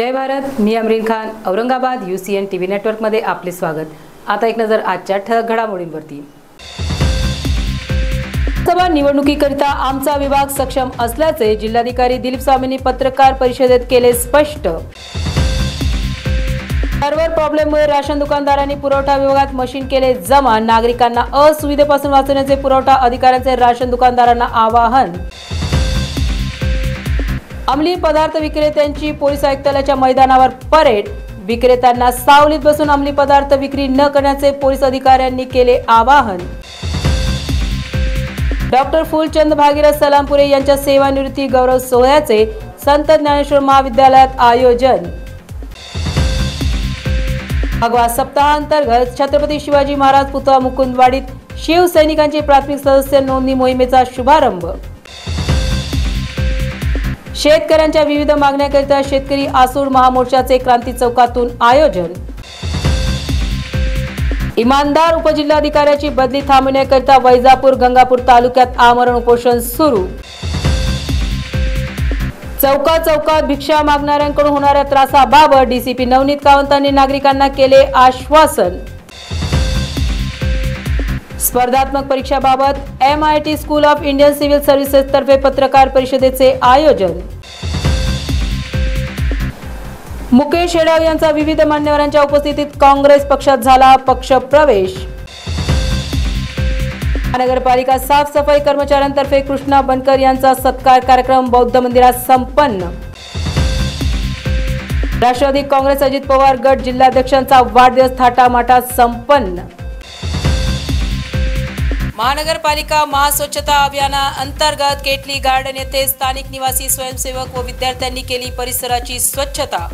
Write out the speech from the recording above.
जय भारत। मी Amreen Khan, Aurangabad UCN TV नेटवर्कमध्ये आपले स्वागत। आता एक नजर आजच्या ठळक घडामोडींवरती। सभा निवडणुकीकरिता आमचा विभाग सक्षम असल्याचे जिल्हाधिकारी दिलीप स्वामींनी पत्रकार परिषदेत केले स्पष्ट। सर्व्हर प्रॉब्लेममुळे राशन दुकानदारांनी पुरवठा विभागात मशीन केले जमा। नागरिकांना असुविधेपासून वाचवण्याचे पुरवठा अधिकाऱ्यांचे राशन दुकानदारांना आवाहन। अंमली पदार्थ विक्रेत्यांची पोलीस आयुक्तालयाच्या मैदानावर परेड। विक्रेत्यांना सावलीत बसून अंमली पदार्थ विक्री न करण्याचे पोलीस अधिकाऱ्यांनी केले आवाहन। डॉक्टर फुलचंद भागीरथ सलामपुरे यांच्या सेवानिवृत्ती गौरव सोहळ्याचे संत ज्ञानेश्वर महाविद्यालयात आयोजन। भगवा सप्ताहांतर्गत छत्रपती शिवाजी महाराज पुतळा मुकुंदवाडीत शिवसैनिकांची प्राथमिक सदस्य नोंदणी मोहिमेचा शुभारंभ। शेतकऱ्यांच्या विविध मागण्यांकरिता शेतकरी आसूड महामोर्चाचे क्रांती चौकातून आयोजन। इमानदार उपजिल्हाधिकाऱ्याची बदली थांबवण्याकरिता वैजापूर गंगापूर तालुक्यात आमरण उपोषण सुरू। चौकात भिक्षा मागणाऱ्यांकडून होणाऱ्या त्रासाबाबत DCP नवनीत कावंतांनी नागरिकांना केले आश्वासन। स्पर्धात्मक परीक्षाबाबत MIT school of Indian civil services तर्फे पत्रकार परिषदेचे आयोजन। मुकेश हेडाव यांचा विविध मान्यवरांच्या उपस्थितीत काँग्रेस पक्षात झाला पक्ष प्रवेश। महानगरपालिका साफसफाई कर्मचाऱ्यांतर्फे कृष्णा बनकर यांचा सत्कार कार्यक्रम बौद्ध मंदिरात संपन्न। राष्ट्रवादी काँग्रेस अजित पवार गट जिल्हाध्यक्षांचा वाढदिवस थाटामाटात संपन्न। महानगरपालिका महास्वच्छता अभियाना अंतर्गत केटली गार्डन येथे स्थानिक निवासी स्वयंसेवक व विद्यार्थ्यांनी केली परिसराची स्वच्छता।